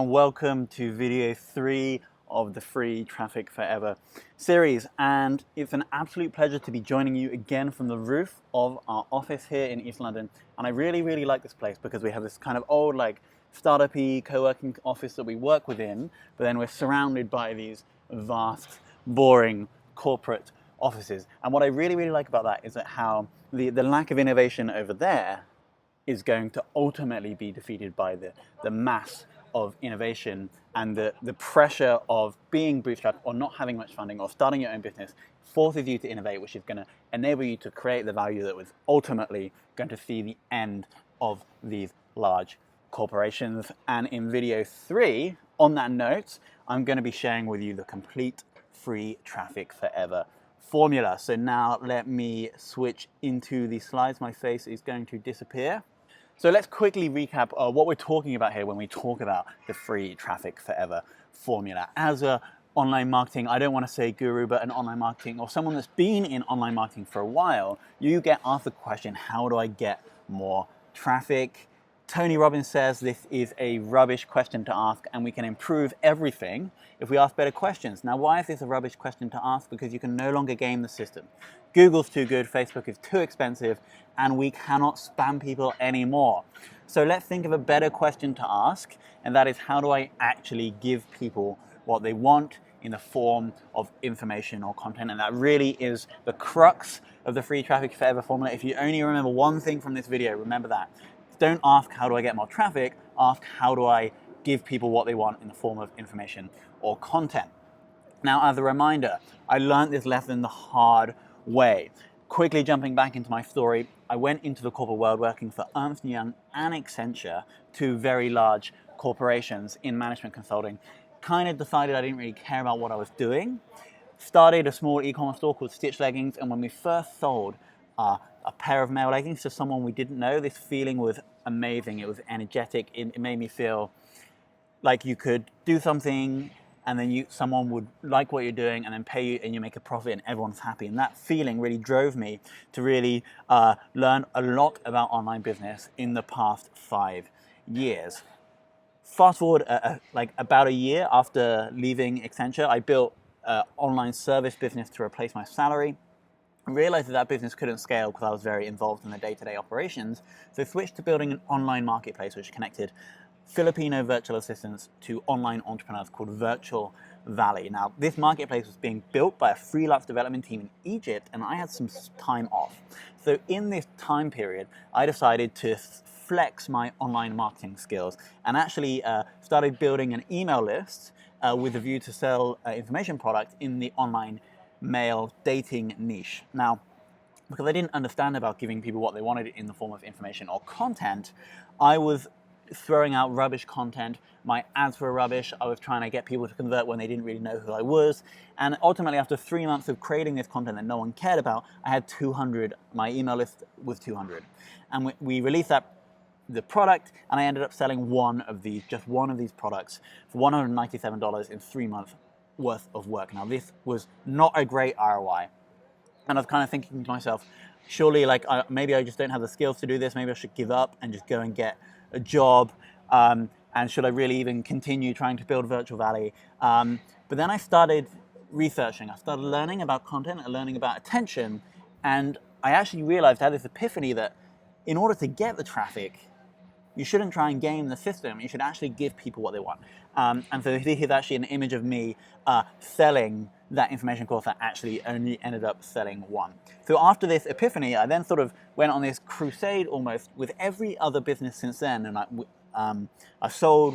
and welcome to video 3 of the Free Traffic Forever series. And it's an absolute pleasure to be joining you again from the roof of our office here in East London. And I really like this place because we have this kind of old, like, startup-y co-working office that we work within, but then we're surrounded by these vast, boring corporate offices. And what I really like about that is that how the lack of innovation over there is going to ultimately be defeated by the mass of innovation and the pressure of being bootstrapped or not having much funding or starting your own business forces you to innovate, which is going to enable you to create the value that was ultimately going to see the end of these large corporations. And in video 3, on that note, I'm going to be sharing with you the complete Free Traffic Forever formula. So now let me switch into the slides. My face is going to disappear. So let's quickly recap what we're talking about here when we talk about the Free Traffic Forever formula. As a online marketing, I don't want to say guru, but an online marketing or someone that's been in online marketing for a while, you get asked the question, how do I get more traffic? Tony Robbins says this is a rubbish question to ask and we can improve everything if we ask better questions. Now, why is this a rubbish question to ask? Because you can no longer game the system. Google's too good, Facebook is too expensive, and we cannot spam people anymore. So let's think of a better question to ask, and that is, how do I actually give people what they want in the form of information or content? And that really is the crux of the Free Traffic Forever formula. If you only remember one thing from this video, remember that. Don't ask, how do I get more traffic? Ask, how do I give people what they want in the form of information or content? Now, as a reminder, I learned this lesson the hard way. Quickly jumping back into my story, I went into the corporate world working for Ernst & Young and Accenture, two very large corporations in management consulting. Kind of decided I didn't really care about what I was doing. Started a small e-commerce store called Stitch Leggings, and when we first sold a pair of male leggings to someone we didn't know, this feeling was amazing. It was energetic. It made me feel like you could do something and then someone would like what you're doing and then pay you and you make a profit and everyone's happy. And that feeling really drove me to really learn a lot about online business in the past 5 years. Fast forward like about a year after leaving Accenture, I built an online service business to replace my salary. I realized that business couldn't scale because I was very involved in the day-to-day operations, so I switched to building an online marketplace which connected Filipino virtual assistants to online entrepreneurs called Virtual Valley. Now, this marketplace was being built by a freelance development team in Egypt, and I had some time off. So in this time period, I decided to flex my online marketing skills and actually started building an email list with a view to sell information product in the online male dating niche. Now, because I didn't understand about giving people what they wanted in the form of information or content, I was throwing out rubbish content. My ads were rubbish. I was trying to get people to convert when they didn't really know who I was. And ultimately, after 3 months of creating this content that no one cared about, I had 200. My email list was 200. And we released the product, and I ended up selling just one of these products for $197 in 3 months worth of work. Now, this was not a great ROI. And I was kind of thinking to myself, surely, like, maybe I just don't have the skills to do this. Maybe I should give up and just go and get a job. And should I really even continue trying to build Virtual Valley? But then I started researching. I started learning about content and learning about attention. And I actually realized, I had this epiphany that in order to get the traffic, you shouldn't try and game the system. You should actually give people what they want. And so this is actually an image of me selling that information course that actually only ended up selling one. So after this epiphany, I then sort of went on this crusade almost with every other business since then. And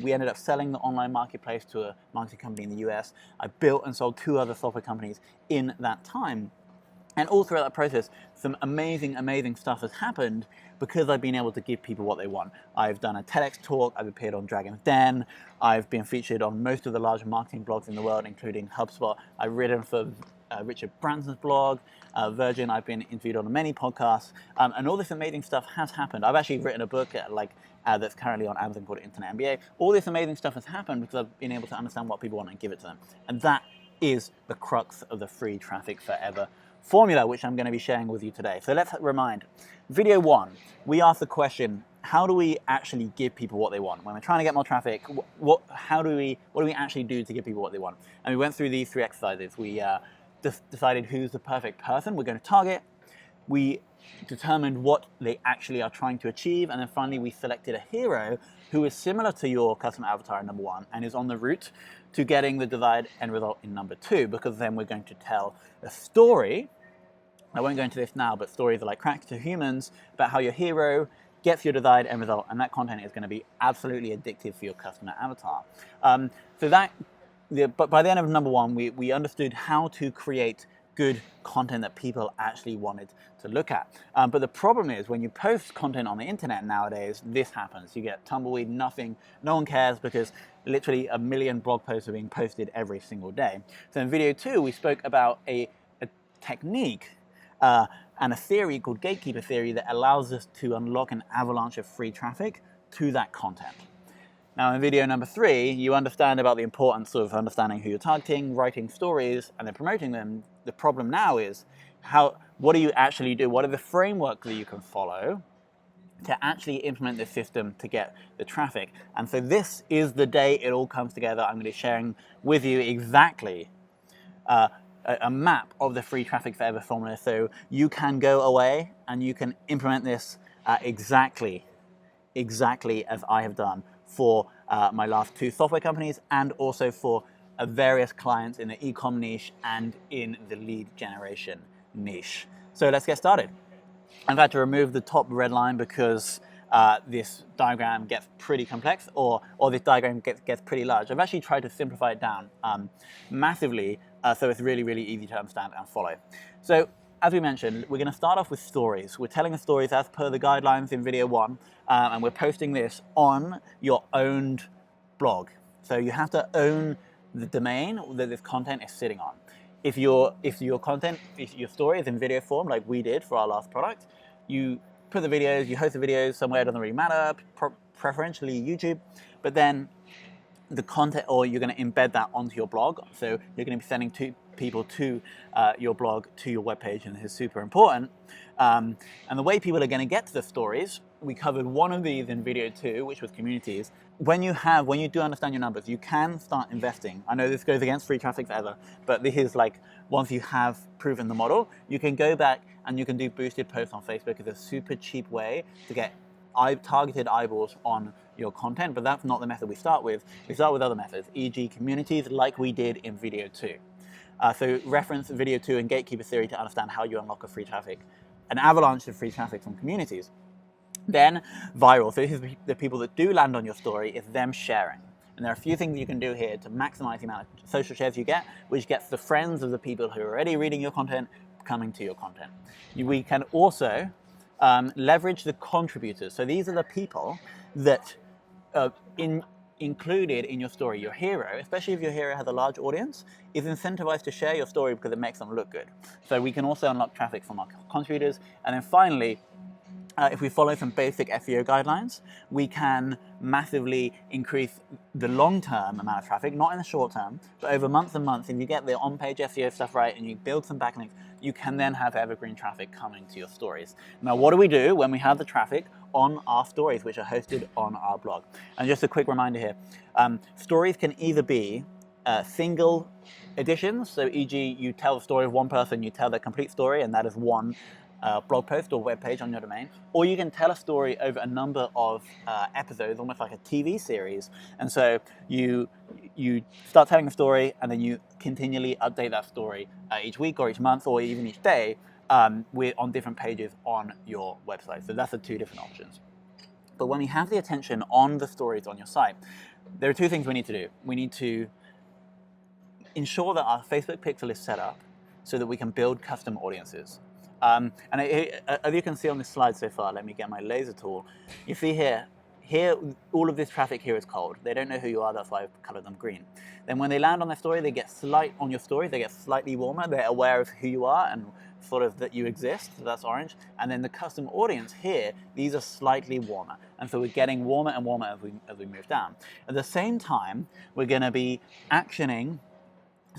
we ended up selling the online marketplace to a marketing company in the US. I built and sold 2 other software companies in that time. And all throughout that process, some amazing stuff has happened because I've been able to give people what they want. I've done a TEDx talk, I've appeared on Dragon's Den, I've been featured on most of the large marketing blogs in the world, including HubSpot. I've written for Richard Branson's blog, Virgin. I've been interviewed on many podcasts, and all this amazing stuff has happened. I've actually written a book that's currently on Amazon called Internet MBA. All this amazing stuff has happened because I've been able to understand what people want and give it to them. And that is the crux of the Free Traffic Forever formula which I'm going to be sharing with you today. So let's remind. Video 1, we asked the question, how do we actually give people what they want? When we're trying to get more traffic, what do we actually do to give people what they want? And we went through these 3 exercises. We decided who's the perfect person we're going to target. We determined what they actually are trying to achieve. And then finally, we selected a hero who is similar to your custom avatar in number 1 and is on the route to getting the desired end result in number 2, because then we're going to tell a story. I won't go into this now, but stories are like crack to humans about how your hero gets your desired end result, and that content is going to be absolutely addictive for your customer avatar. But by the end of number 1, we understood how to create good content that people actually wanted to look at. But the problem is when you post content on the internet nowadays, this happens. You get tumbleweed, nothing, no one cares, because literally 1 million blog posts are being posted every single day. So in video 2, we spoke about a technique and a theory called gatekeeper theory that allows us to unlock an avalanche of free traffic to that content. Now in video number 3, you understand about the importance of understanding who you're targeting, writing stories, and then promoting them. The problem now is what do you actually do? What are the frameworks that you can follow to actually implement this system to get the traffic? And so this is the day it all comes together. I'm going to be sharing with you exactly a map of the free traffic forever formula, so you can go away and you can implement this exactly as I have done for my last 2 software companies, and also for various clients in the e-com niche and in the lead generation niche. So let's get started. I've had to remove the top red line because this diagram gets pretty complex, or this diagram gets pretty large. I've actually tried to simplify it down massively, so it's really, really easy to understand and follow. So as we mentioned, we're going to start off with stories. We're telling the stories as per the guidelines in video 1, and we're posting this on your owned blog. So you have to own the domain that this content is sitting on. If your story is in video form, like we did for our last product, you put the videos, you host the videos somewhere, it doesn't really matter, preferentially YouTube, but then the content, or you're going to embed that onto your blog. So you're going to be sending people to your blog, to your webpage, and this is super important. And the way people are going to get to the stories, we covered one of these in video 2, which was communities. When you do understand your numbers, you can start investing. I know this goes against free traffic forever, but this is like, once you have proven the model, you can go back and you can do boosted posts on Facebook. It's a super cheap way to get targeted eyeballs on your content, but that's not the method we start with. We start with other methods, e.g. communities, like we did in video 2. So reference video 2 and gatekeeper theory to understand how you unlock an avalanche of free traffic from communities. Then viral. So this is the people that do land on your story, is them sharing. And there are a few things you can do here to maximize the amount of social shares you get, which gets the friends of the people who are already reading your content coming to your content. We can also leverage the contributors. So these are the people that included in your story. Your hero, especially if your hero has a large audience, is incentivized to share your story because it makes them look good. So we can also unlock traffic from our contributors. And then finally, if we follow some basic SEO guidelines, we can massively increase the long-term amount of traffic, not in the short term, but over months and months. If you get the on-page SEO stuff right and you build some backlinks, you can then have evergreen traffic coming to your stories. Now, what do we do when we have the traffic on our stories, which are hosted on our blog? And just a quick reminder here, stories can either be single editions, so e.g. you tell the story of one person, you tell their complete story, and that is one blog post or web page on your domain, or you can tell a story over a number of episodes, almost like a TV series. And so you start telling a story, and then you continually update that story each week or each month or even each day on different pages on your website. So that's the 2 different options. But when we have the attention on the stories on your site, there are 2 things we need to do. We need to ensure that our Facebook pixel is set up so that we can build custom audiences. And as you can see on this slide so far, let me get my laser tool. You see here, all of this traffic here is cold. They don't know who you are, that's why I've colored them green. Then when they land on their story, they get slightly warmer. They're aware of who you are and sort of that you exist, so that's orange. And then the custom audience here, these are slightly warmer. And so we're getting warmer and warmer as we move down. At the same time, we're gonna be actioning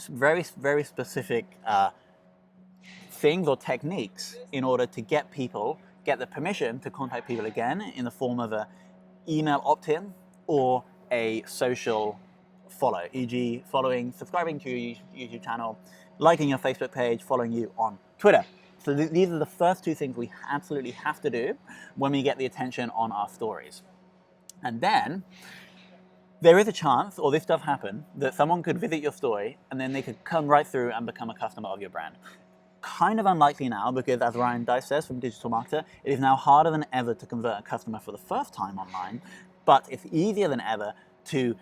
very, very specific things or techniques in order to get the permission to contact people again in the form of an email opt-in or a social follow, e.g. following, subscribing to your YouTube channel, liking your Facebook page, following you on Twitter. So these are the first two things we absolutely have to do when we get the attention on our stories. And then there is a chance, or this does happen, that someone could visit your story and then they could come right through and become a customer of your brand. Kind of unlikely now because, as Ryan Dice says from Digital Marketer, it is now harder than ever to convert a customer for the first time online, but it's easier than ever to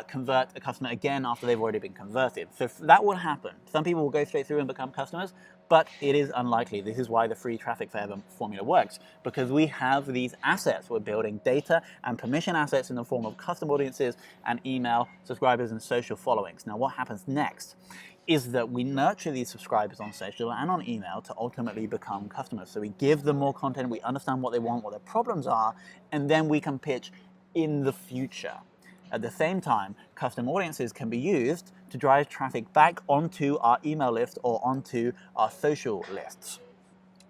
convert a customer again after they've already been converted. So that will happen. Some people will go straight through and become customers, but it is unlikely. This is why the free traffic forever formula works, because we have these assets. We're building data and permission assets in the form of custom audiences and email subscribers and social followings. Now, what happens next is that we nurture these subscribers on social and on email to ultimately become customers. So we give them more content, we understand what they want, what their problems are, and then we can pitch in the future. At the same time, custom audiences can be used to drive traffic back onto our email list or onto our social lists.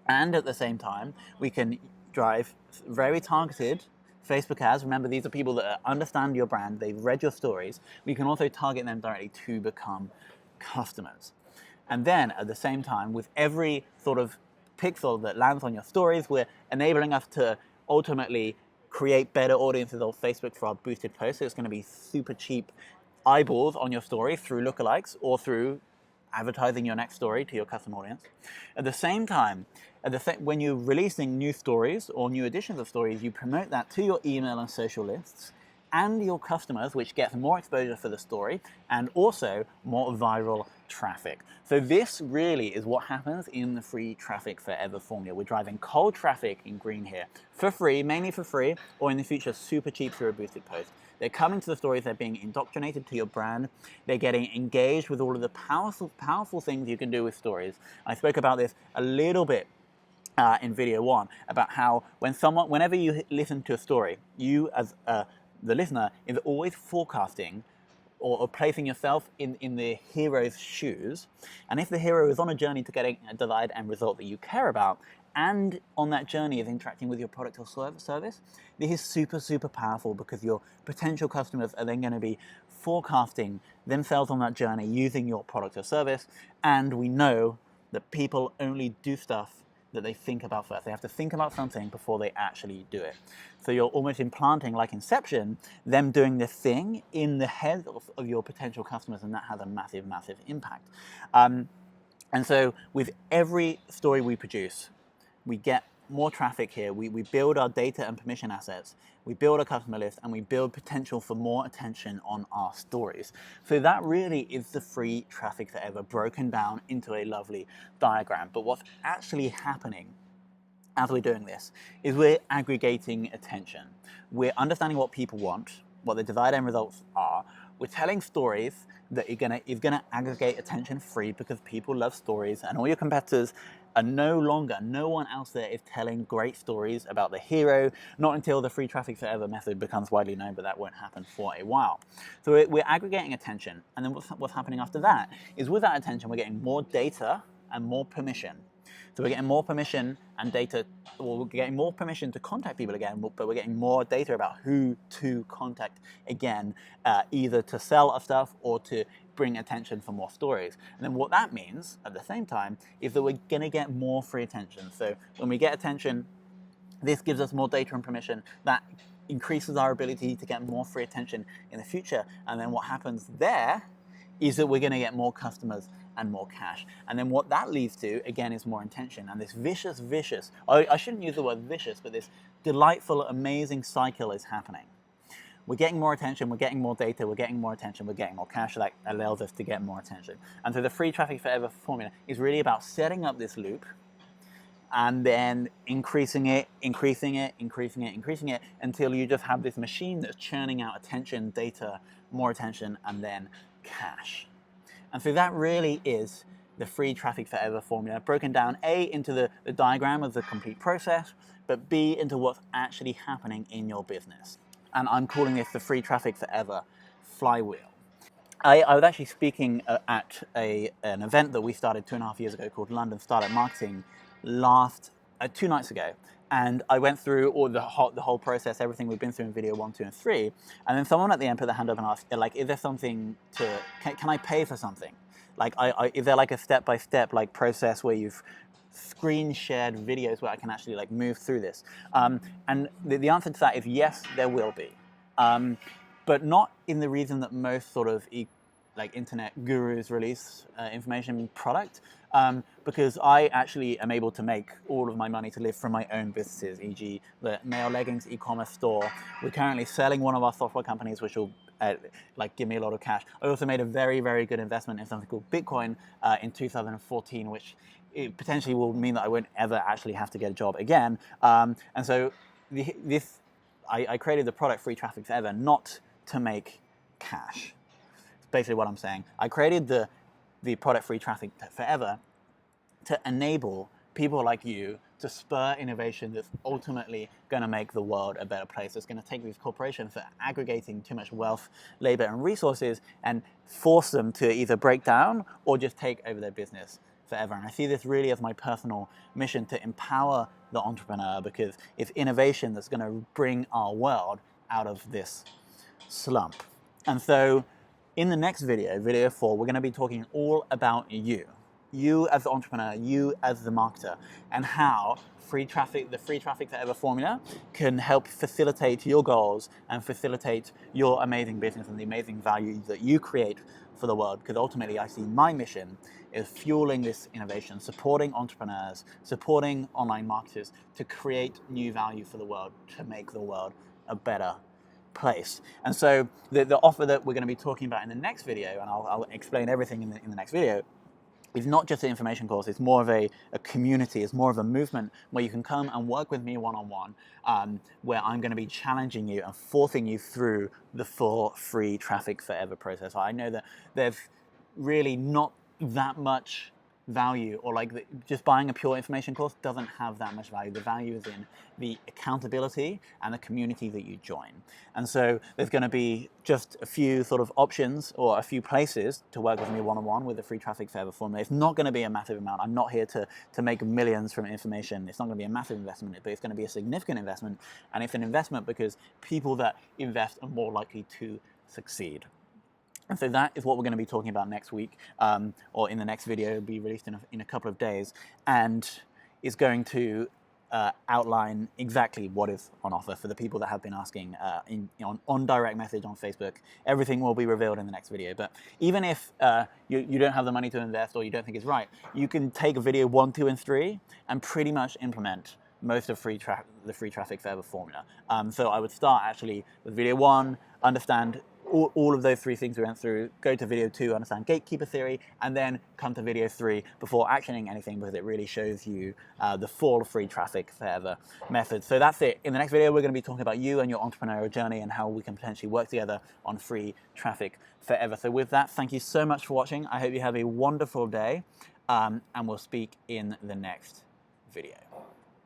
And at the same time, we can drive very targeted Facebook ads. Remember, these are people that understand your brand, they've read your stories. We can also target them directly to become customers. And then at the same time, with every sort of pixel that lands on your stories, we're enabling us to ultimately create better audiences on Facebook for our boosted posts. So it's going to be super cheap eyeballs on your story through lookalikes or through advertising your next story to your custom audience. At the same time, when you're releasing new stories or new editions of stories, you promote that to your email and social lists and your customers, which gets more exposure for the story and also more viral traffic. So this really is what happens in the free traffic forever formula. We're driving cold traffic in green here for free, mainly for free, or in the future super cheap through a boosted post. They're coming to the stories, they're being indoctrinated to your brand, they're getting engaged with all of the powerful things you can do with stories. I spoke about this a little bit in video 1, about how whenever you listen to a story, you as the listener is always forecasting or placing yourself in the hero's shoes. And if the hero is on a journey to getting a desired end result that you care about, and on that journey is interacting with your product or service, this is super, super powerful because your potential customers are then going to be forecasting themselves on that journey using your product or service. And we know that people only do stuff that they think about first. They have to think about something before they actually do it. So you're almost implanting, like Inception, them doing this thing in the head of your potential customers, and that has a massive, massive impact. And so with every story we produce, we get more traffic here. We build our data and permission assets, we build a customer list, and we build potential for more attention on our stories. So that really is the free traffic forever broken down into a lovely diagram. But what's actually happening as we're doing this is we're aggregating attention. We're understanding what people want, what the desired end results are. We're telling stories that is gonna aggregate attention free because people love stories, and all your competitors are no one else there is telling great stories about the hero, not until the free traffic forever method becomes widely known, but that won't happen for a while. So we're aggregating attention, and then what's happening after that is with that attention, we're getting more data and more permission. So we're getting more permission and data, or we're getting more permission to contact people again, but we're getting more data about who to contact again, either to sell us stuff or to bring attention for more stories. And then what that means at the same time is that we're going to get more free attention. So when we get attention, this gives us more data and permission. That increases our ability to get more free attention in the future. And then what happens there is that we're going to get more customers and more cash. And then what that leads to, again, is more intention. And this vicious, I shouldn't use the word vicious, but this delightful, amazing cycle is happening. We're getting more attention, we're getting more data, we're getting more attention, we're getting more cash. That allows us to get more attention. And so the free traffic forever formula is really about setting up this loop and then increasing it until you just have this machine that's churning out attention, data, more attention, and then cash. And so that really is the free traffic forever formula, broken down A, into the diagram of the complete process, but B, into what's actually happening in your business. And I'm calling this the free traffic forever flywheel. I was actually speaking at an event that we started 2.5 years ago called London Startup Marketing 2 nights ago. And I went through all the whole process, everything we've been through in video 1, 2, and 3. And then someone at the end put their hand up and asked, like, is there something can I pay for something? Like, is there like a step-by-step like process where you've screen shared videos where I can actually like move through this? And the answer to that is yes, there will be. But not in the reason that most sort of like internet gurus release information product, because I actually am able to make all of my money to live from my own businesses, e.g. the male leggings e-commerce store. We're currently selling one of our software companies, which will like give me a lot of cash. I also made a very, very good investment in something called Bitcoin in 2014, which it potentially will mean that I won't ever actually have to get a job again. And so I created the product Free Traffic Forever not to make cash. It's basically what I'm saying. I created the product Free Traffic Forever to enable people like you to spur innovation that's ultimately going to make the world a better place. It's going to take these corporations that are aggregating too much wealth, labor, and resources and force them to either break down or just take over their business forever. And I see this really as my personal mission to empower the entrepreneur, because it's innovation that's going to bring our world out of this slump. And so in the next video, video 4, we're going to be talking all about you as the entrepreneur, you as the marketer, and how the Free Traffic Forever formula can help facilitate your goals and facilitate your amazing business and the amazing value that you create for the world. Because ultimately I see my mission is fueling this innovation, supporting entrepreneurs, supporting online marketers to create new value for the world, to make the world a better place. And so the offer that we're going to be talking about in the next video, and I'll explain everything in the next video, is not just an information course. It's more of a community. It's more of a movement where you can come and work with me one-on-one, where I'm going to be challenging you and forcing you through the full Free Traffic Forever process. I know that there's really not that much value, or like just buying a pure information course doesn't have that much value. The value is in the accountability and the community that you join. And so there's going to be just a few sort of options or a few places to work with me one-on-one with the Free Traffic Forever formula. It's not going to be a massive amount. I'm not here to make millions from information. It's not going to be a massive investment, but it's going to be a significant investment. And it's an investment because people that invest are more likely to succeed. And so that is what we're going to be talking about next week, or in the next video. It'll be released in a couple of days, and is going to outline exactly what is on offer for the people that have been asking on direct message on Facebook. Everything will be revealed in the next video. But even if you don't have the money to invest, or you don't think it's right, you can take video 1, 2, and 3 and pretty much implement most of the Free Traffic Forever formula. So I would start actually with video 1, understand all of those 3 things we went through, go to video 2, understand gatekeeper theory, and then come to video 3 before actioning anything, because it really shows you the full Free Traffic Forever method. So that's it. In the next video, we're going to be talking about you and your entrepreneurial journey and how we can potentially work together on Free Traffic Forever. So with that, thank you so much for watching. I hope you have a wonderful day, and we'll speak in the next video.